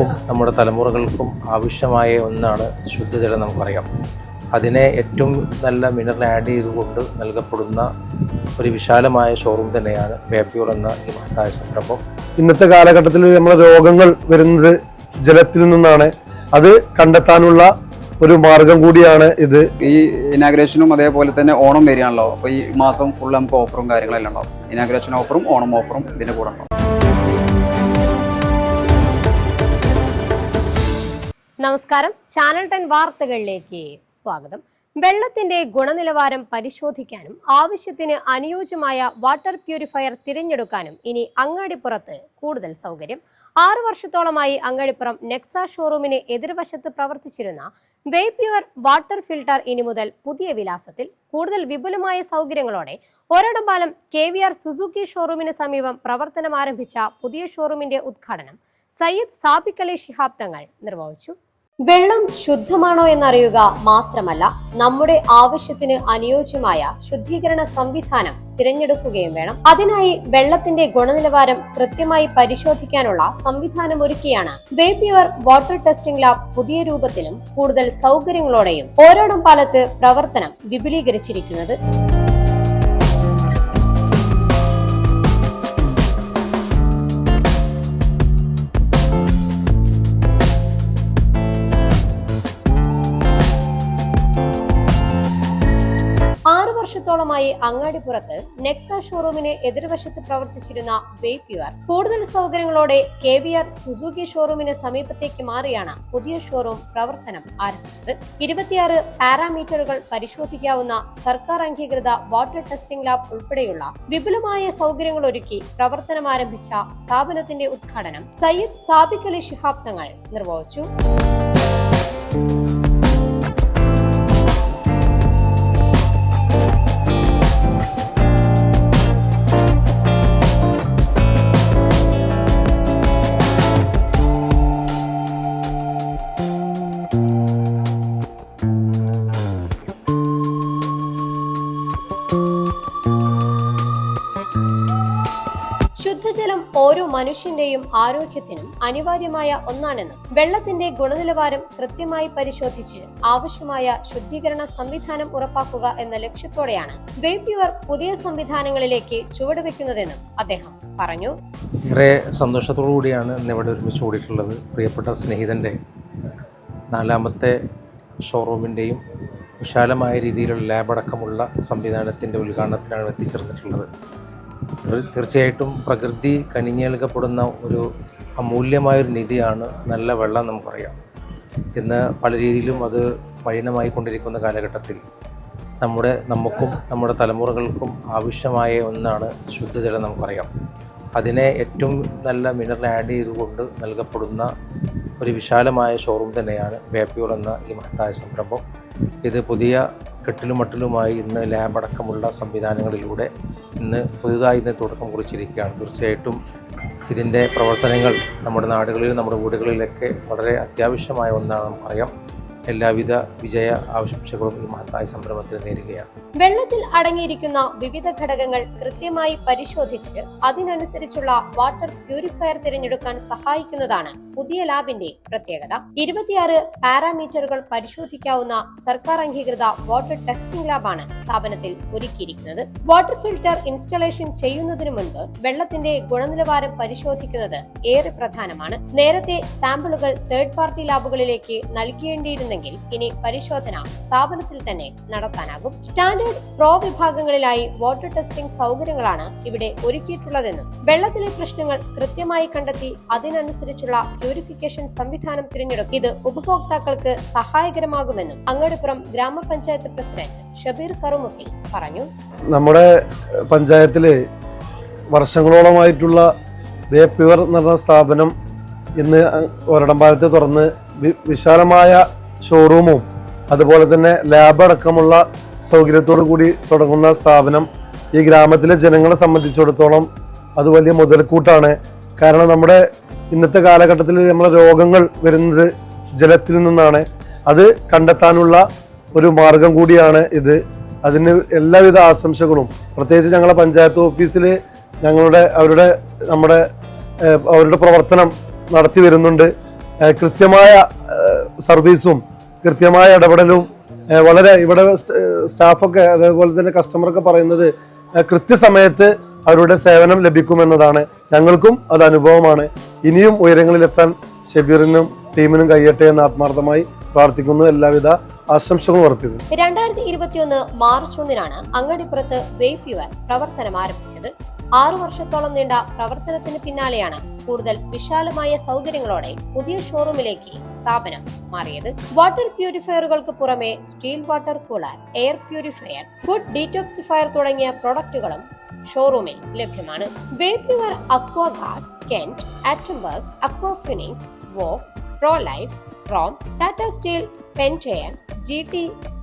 നമുക്കും നമ്മുടെ തലമുറകൾക്കും ആവശ്യമായ ഒന്നാണ് ശുദ്ധജലം. നമുക്കറിയാം, അതിനെ ഏറ്റവും നല്ല മിനറൽ ആഡ് ചെയ്തുകൊണ്ട് നൽകപ്പെടുന്ന ഒരു വിശാലമായ ഷോറൂം തന്നെയാണ് വേപ്യൂർ എന്ന ഈ മഹത്തായ സംരംഭം. ഇന്നത്തെ കാലഘട്ടത്തിൽ നമ്മുടെ രോഗങ്ങൾ വരുന്നത് ജലത്തിൽ നിന്നാണ്. അത് കണ്ടെത്താനുള്ള ഒരു മാർഗം കൂടിയാണ് ഇത്. ഈ ഇനാഗ്രേഷനും അതേപോലെ തന്നെ ഓണം വരികയാണല്ലോ. അപ്പോൾ ഈ മാസം ഫുൾ നമുക്ക് ഓഫറും കാര്യങ്ങളെല്ലാം ഉണ്ടാവും. ഇനാഗ്രേഷൻ ഓഫറും ഓണം ഓഫറും ഇതിൻ്റെ കൂടെ ഉണ്ടാവും. നമസ്കാരം, ചാനൽ 10 വാർത്തകളിലേക്ക് സ്വാഗതം. വെള്ളത്തിന്റെ ഗുണനിലവാരം പരിശോധിക്കാനും ആവശ്യത്തിന് അനുയോജ്യമായ വാട്ടർ പ്യൂരിഫയർ തിരഞ്ഞെടുക്കാനും ഇനി അങ്ങാടിപ്പുറത്ത് കൂടുതൽ സൗകര്യം. 6 വർഷത്തോളമായി അങ്ങാടിപ്പുറം നെക്സ ഷോറൂമിന് എതിർവശത്ത് പ്രവർത്തിച്ചിരുന്ന വേപ്യൂർ വാട്ടർ ഫിൽട്ടർ ഇനി മുതൽ പുതിയ വിലാസത്തിൽ കൂടുതൽ വിപുലമായ സൗകര്യങ്ങളോടെ ഒരടംപാലം KVR സുസുക്കി ഷോറൂമിന് സമീപം പ്രവർത്തനം ആരംഭിച്ച പുതിയ ഷോറൂമിന്റെ ഉദ്ഘാടനം സയ്യിദ് സാബിക് അലി ശിഹാബ് തങ്ങൾ നിർവഹിച്ചു. വെള്ളം ശുദ്ധമാണോ എന്നറിയുക മാത്രമല്ല, നമ്മുടെ ആവശ്യത്തിന് അനുയോജ്യമായ ശുദ്ധീകരണ സംവിധാനം തിരഞ്ഞെടുക്കുകയും വേണം. അതിനായി വെള്ളത്തിന്റെ ഗുണനിലവാരം കൃത്യമായി പരിശോധിക്കാനുള്ള സംവിധാനം ഒരുക്കിയാണ് വേപ്യൂർ വാട്ടർ ടെസ്റ്റിംഗ് ലാബ് പുതിയ രൂപത്തിലും കൂടുതൽ സൗകര്യങ്ങളോടെയും ഓരോടംപാലത്ത് പ്രവർത്തനം വിപുലീകരിച്ചിരിക്കുന്നത്. വർഷത്തോളമായി അങ്ങാടിപ്പുറത്ത് നെക്സ ഷോറൂമിന് എതിർവശത്ത് പ്രവർത്തിച്ചിരുന്ന വേപ്യൂർ കൂടുതൽ സൗകര്യങ്ങളോടെ KVR സുസുക്കി ഷോറൂമിന് സമീപത്തേക്ക് മാറിയാണ് പുതിയ ഷോറൂം പ്രവർത്തനം ആരംഭിച്ചത്. 26 പാരാമീറ്ററുകൾ പരിശോധിക്കാവുന്ന സർക്കാർ അംഗീകൃത വാട്ടർ ടെസ്റ്റിംഗ് ലാബ് ഉൾപ്പെടെയുള്ള വിപുലമായ സൗകര്യങ്ങൾ ഒരുക്കി പ്രവർത്തനം ആരംഭിച്ച സ്ഥാപനത്തിന്റെ ഉദ്ഘാടനം സയ്യിദ് സാബിക് അലി ശിഹാബ് തങ്ങൾ നിർവഹിച്ചു. ശുദ്ധജലം ഓരോ മനുഷ്യന്റെയും ആരോഗ്യത്തിനും അനിവാര്യമായ ഒന്നാണെന്നും വെള്ളത്തിന്റെ ഗുണനിലവാരം കൃത്യമായി പരിശോധിച്ച് ആവശ്യമായ ശുദ്ധീകരണ സംവിധാനം ഉറപ്പാക്കുക എന്ന ലക്ഷ്യത്തോടെയാണ് വേപ്യൂർ പുതിയ സംവിധാനങ്ങളിലേക്ക് ചുവടുവെക്കുന്നതെന്നും അദ്ദേഹം പറഞ്ഞു. ഏറെ സന്തോഷത്തോടു കൂടിയാണ് ഇന്നിവിടെ ഒരുമിച്ച് കൂടിയിട്ടുള്ളത്. പ്രിയപ്പെട്ട സ്നേഹിതൻ്റെ 4ാമത്തെ ഷോറൂമിൻ്റെയും വിശാലമായ രീതിയിലുള്ള ലാബടക്കമുള്ള സംവിധാനത്തിൻ്റെ ഉദ്ഘാടനത്തിനാണ് എത്തിച്ചേർന്നിട്ടുള്ളത്. തീർച്ചയായിട്ടും പ്രകൃതി കനിഞ്ഞേൽക്കപ്പെടുന്ന ഒരു അമൂല്യമായൊരു നിധിയാണ് നല്ല വെള്ളം. നമുക്കറിയാം, ഇന്ന് പല രീതിയിലും അത് മലിനമായി കൊണ്ടിരിക്കുന്ന കാലഘട്ടത്തിൽ നമുക്കും നമ്മുടെ തലമുറകൾക്കും ആവശ്യമായ ഒന്നാണ് ശുദ്ധജലം. നമുക്കറിയാം, അതിനെ ഏറ്റവും നല്ല മിനറൽ ആഡ് ചെയ്തുകൊണ്ട് നൽകപ്പെടുന്ന ഒരു വിശാലമായ ഷോറൂം തന്നെയാണ് വേപ്യൂർ എന്ന ഈ മഹത്തായ സംരംഭം. ഇത് പുതിയ കെട്ടിലും മട്ടിലുമായി ഇന്ന് ലാബടക്കമുള്ള സംവിധാനങ്ങളിലൂടെ പുതുതായി തുടക്കം കുറിച്ചിരിക്കുകയാണ്. തീർച്ചയായിട്ടും ഇതിൻ്റെ പ്രവർത്തനങ്ങൾ നമ്മുടെ നാടുകളിലും നമ്മുടെ വീടുകളിലൊക്കെ വളരെ അത്യാവശ്യമായ ഒന്നാണ്. നമുക്കറിയാം, എല്ലാവിധ വിജയ ആശംസകളും ഈ മഹത്തായ സംരംഭത്തിൽ നേരുകയാണ്. വെള്ളത്തിൽ അടങ്ങിയിരിക്കുന്ന വിവിധ ഘടകങ്ങൾ കൃത്യമായി പരിശോധിച്ച് അതിനനുസരിച്ചുള്ള വാട്ടർ പ്യൂരിഫയർ തിരഞ്ഞെടുക്കാൻ സഹായിക്കുന്നതാണ് പുതിയ ലാബിന്റെ പ്രത്യേകത. 26 പാരാമീറ്ററുകൾ പരിശോധിക്കാവുന്ന സർക്കാർ അംഗീകൃത വാട്ടർ ടെസ്റ്റിംഗ് ലാബാണ് സ്ഥാപനത്തിൽ ഒരുക്കിയിരിക്കുന്നത്. വാട്ടർ ഫിൽട്ടർ ഇൻസ്റ്റലേഷൻ ചെയ്യുന്നതിനു മുൻപ് വെള്ളത്തിന്റെ ഗുണനിലവാരം പരിശോധിക്കുന്നത് ഏറെ പ്രധാനമാണ്. നേരത്തെ സാമ്പിളുകൾ തേർഡ് പാർട്ടി ലാബുകളിലേക്ക് നൽകേണ്ടിയിരുന്നെങ്കിൽ ഇനി പരിശോധന സ്ഥാപനത്തിൽ തന്നെ നടത്താനാകും. സ്റ്റാൻഡേർഡ് പ്രോ വിഭാഗങ്ങളിലായി വാട്ടർ ടെസ്റ്റിംഗ് സൗകര്യങ്ങളാണ് ഇവിടെ ഒരുക്കിയിട്ടുള്ളതെന്നും വെള്ളത്തിലെ പ്രശ്നങ്ങൾ കൃത്യമായി കണ്ടെത്തി അതിനനുസരിച്ചുള്ള പ്യൂരിഫിക്കേഷൻ സംവിധാനം തിരഞ്ഞെടുക്കും. ഇത് ഉപഭോക്താക്കൾക്ക് സഹായകരമാകുമെന്നും അങ്ങാടിപ്പുറം ഗ്രാമപഞ്ചായത്ത് പ്രസിഡന്റ് ഷബീർ കറുമുഖി പറഞ്ഞു. നമ്മുടെ പഞ്ചായത്തില് വർഷങ്ങളോളമായിട്ടുള്ള വേപ്യൂർ എന്ന് പറഞ്ഞ സ്ഥാപനം ഇന്ന് ഒരടംപാലത്ത് തുറന്ന് വിശാലമായ ഷോറൂമും അതുപോലെ തന്നെ ലാബ് അടക്കമുള്ള സൗകര്യത്തോടു കൂടി തുടങ്ങുന്ന സ്ഥാപനം ഈ ഗ്രാമത്തിലെ ജനങ്ങളെ സംബന്ധിച്ചിടത്തോളം അത് വലിയ മുതൽക്കൂട്ടാണ്. കാരണം നമ്മുടെ ഇന്നത്തെ കാലഘട്ടത്തിൽ നമ്മളെ രോഗങ്ങൾ വരുന്നത് ജലത്തിൽ നിന്നാണ്. അത് കണ്ടെത്താനുള്ള ഒരു മാർഗം കൂടിയാണ് ഇത്. അതിന് എല്ലാവിധ ആശംസകളും. പ്രത്യേകിച്ച് ഞങ്ങളെ പഞ്ചായത്ത് ഓഫീസിൽ അവരുടെ പ്രവർത്തനം നടത്തി വരുന്നുണ്ട്. കൃത്യമായ സർവീസും കൃത്യമായ ഇടപെടലും വളരെ ഇവിടെ സ്റ്റാഫൊക്കെ അതേപോലെ തന്നെ കസ്റ്റമറൊക്കെ പറയുന്നത് കൃത്യസമയത്ത് അവരുടെ സേവനം ലഭിക്കുമെന്നതാണ്. ഞങ്ങൾക്കും അത് അനുഭവമാണ്. ഇനിയും ഉയരങ്ങളിലെത്താൻ ഷബീറിനും ടീമിനും കഴിയട്ടെ എന്ന് ആത്മാർത്ഥമായി പ്രാർത്ഥിക്കുന്നു. എല്ലാവിധ ആശംസകളും അർപ്പിക്കുന്നു. 2021 മാർച്ച് 1 അങ്ങാടിപ്പുറത്ത് വേപ്യുവർ പ്രവർത്തനം ആരംഭിച്ചത്. 6 വർഷത്തോളം നീണ്ട പ്രവർത്തനത്തിന് പിന്നാലെയാണ് കൂടുതൽ വിശാലമായ സൗകര്യങ്ങളോടെ പുതിയ ഷോറൂമിലേക്ക് സ്ഥാപനം മാറിയത്. വാട്ടർ പ്യൂരിഫയറുകൾക്ക് പുറമെ steel water cooler, air purifier, food detoxifier തുടങ്ങിയ പ്രൊഡക്റ്റുകളും ഷോറൂമിൽ ലഭ്യമാണ്. വേപ്യുവർ അക്വാ ഗാർഡ്, കെന്റ്, ആറ്റംബർഗ്, അക്വാ ഫിനിക്സ്, വോക്ക്, പ്രോ ലൈഫ്, റോം, ടാറ്റ സ്റ്റീൽ, പെൻറ്റെയർ, GT,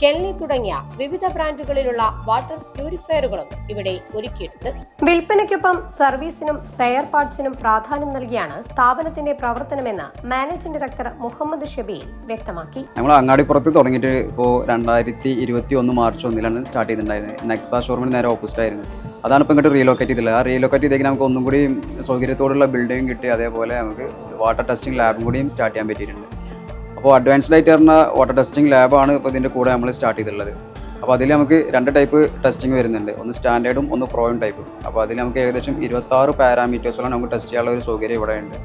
കെൻലി തുടങ്ങിയ വിവിധ ബ്രാൻഡുകളിലുള്ള വാട്ടർ പ്യൂരിഫയറുകളും ഇവിടെ ഒരുക്കിയിട്ടുണ്ട്. വിൽപ്പനയ്ക്കൊപ്പം സർവീസിനും സ്പെയർ പാർട്സിനും പ്രാധാന്യം നൽകിയാണ് സ്ഥാപനത്തിന്റെ പ്രവർത്തനമെന്ന് മാനേജിംഗ് ഡയറക്ടർ മുഹമ്മദ് ഷബീർ വ്യക്തമാക്കി. നമ്മൾ അങ്ങാടിപ്പുറത്ത് തുടങ്ങിയിട്ട് ഇപ്പോൾ 2021 മാർച്ച് 1 സ്റ്റാർട്ട് ചെയ്തിട്ടുണ്ടായിരുന്നത്. നെക്സ ഷോറൂമിന് നേരെ ഓപ്പോസിറ്റ് ആയിരുന്നു. അതാണ് ഇപ്പോൾ ഇങ്ങോട്ട് റീലൊക്കേറ്റ് ചെയ്തിട്ടുള്ളത്. ആ റീലൊക്കേറ്റ് ചെയ്തേക്ക് നമുക്ക് ഒന്നും കൂടി സൗകര്യത്തോടുള്ള ബിൽഡിംഗ് കിട്ടി. അതേപോലെ നമുക്ക് വാട്ടർ ടെസ്റ്റിംഗ് ലാബും കൂടിയും സ്റ്റാർട്ട് ചെയ്യാൻ പറ്റിയിട്ടുണ്ട്. അപ്പോൾ അഡ്വാൻസ്ഡ് ആയിട്ട് പറഞ്ഞ വാട്ടർ ടെസ്റ്റിംഗ് ലാബാണ് ഇപ്പോൾ ഇതിൻ്റെ കൂടെ നമ്മൾ സ്റ്റാർട്ട് ചെയ്തിട്ടുള്ളത്. അപ്പോൾ അതിൽ നമുക്ക് 2 ടൈപ്പ് ടെസ്റ്റിംഗ് വരുന്നുണ്ട്. ഒന്ന് സ്റ്റാൻഡേർഡും ഒന്ന് പ്രോയും ടൈപ്പും. അപ്പോൾ അതിൽ നമുക്ക് ഏകദേശം 26 പാരാമീറ്റേഴ്സോളം നമുക്ക് ടെസ്റ്റ് ചെയ്യാനുള്ള ഒരു സൗകര്യം ഇവിടെ ഉണ്ട്.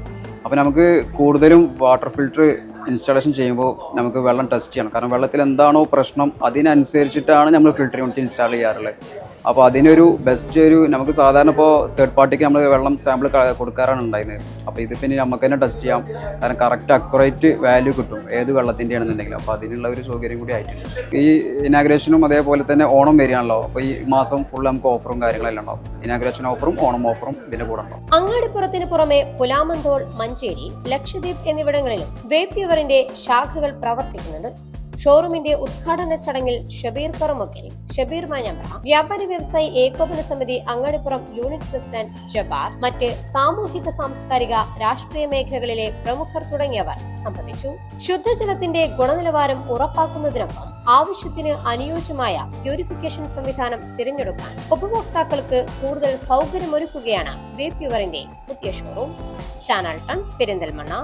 അപ്പോൾ നമുക്ക് കൂടുതലും വാട്ടർ ഫിൽറ്റർ ഇൻസ്റ്റാളേഷൻ ചെയ്യുമ്പോൾ നമുക്ക് വെള്ളം ടെസ്റ്റ് ചെയ്യണം. കാരണം വെള്ളത്തിൽ എന്താണോ പ്രശ്നം അതിനനുസരിച്ചിട്ടാണ് നമ്മൾ ഫിൽറ്റർ യൂണിറ്റ് ഇൻസ്റ്റാൾ ചെയ്യാറുള്ളത്. അപ്പോൾ അതിനൊരു ബെസ്റ്റ് നമുക്ക് സാധാരണ ഇപ്പോൾ തേർഡ് പാർട്ടിക്ക് നമ്മൾ വെള്ളം സാമ്പിൾ കൊടുക്കാറാണ് ഉണ്ടായിരുന്നത്. അപ്പോൾ ഇതിപ്പോൾ ഇനി നമുക്ക് തന്നെ ടെസ്റ്റ് ചെയ്യാം. കാരണം കറക്റ്റ് അക്യുറേറ്റ് വാല്യൂ കിട്ടും ഏത് വെള്ളത്തിൻ്റെ ആണെന്നുണ്ടെങ്കിലും. അപ്പോൾ അതിനുള്ള ഒരു സൗകര്യം കൂടി ആയിട്ടുണ്ട്. ഈ ഇനാഗ്രേഷനും അതേപോലെ തന്നെ ഓണം വരികയാണല്ലോ. അപ്പോൾ ഈ മാസം ഫുൾ നമുക്ക് ഓഫറും കാര്യങ്ങളെല്ലാം ഉണ്ടാവും. ഇനാഗ്രേഷൻ ഓഫറും ഓണം ഓഫറും ഇതിൻ്റെ കൂടെ ഉണ്ടാവും. അങ്ങാടിപ്പുറത്തിന് പുറമെ പുലാമന്തോൾ, മഞ്ചേരി, ലക്ഷദ്വീപ് എന്നിവിടങ്ങളിലും വേപ്യുവറിന്റെ ശാഖകൾ പ്രവർത്തിക്കുന്നുണ്ട്. ഷോറൂമിന്റെ ഉദ്ഘാടന ചടങ്ങിൽ ഷബീർ കറുമുക്കൽ, ഷബീർ മാഞ്ഞമ്പ്ര, വ്യാപാരി വ്യവസായി ഏകോപന സമിതി അങ്ങാടിപ്പുറം യൂണിറ്റ് പ്രസിഡന്റ് ജബാർ, മറ്റ് സാമൂഹിക സാംസ്കാരിക രാഷ്ട്രീയ മേഖലകളിലെ പ്രമുഖർ തുടങ്ങിയവർ സംബന്ധിച്ചു. ശുദ്ധജലത്തിന്റെ ഗുണനിലവാരം ഉറപ്പാക്കുന്നതിനൊപ്പം ആവശ്യത്തിന് അനുയോജ്യമായ പ്യൂരിഫിക്കേഷൻ സംവിധാനം തിരഞ്ഞെടുക്കാൻ ഉപഭോക്താക്കൾക്ക് കൂടുതൽ സൗകര്യമൊരുക്കുകയാണ് വേപ്യുവറിന്റെ പുതിയ ഷോറൂം. ചാനൽ 10 പെരിന്തൽമണ്ണ.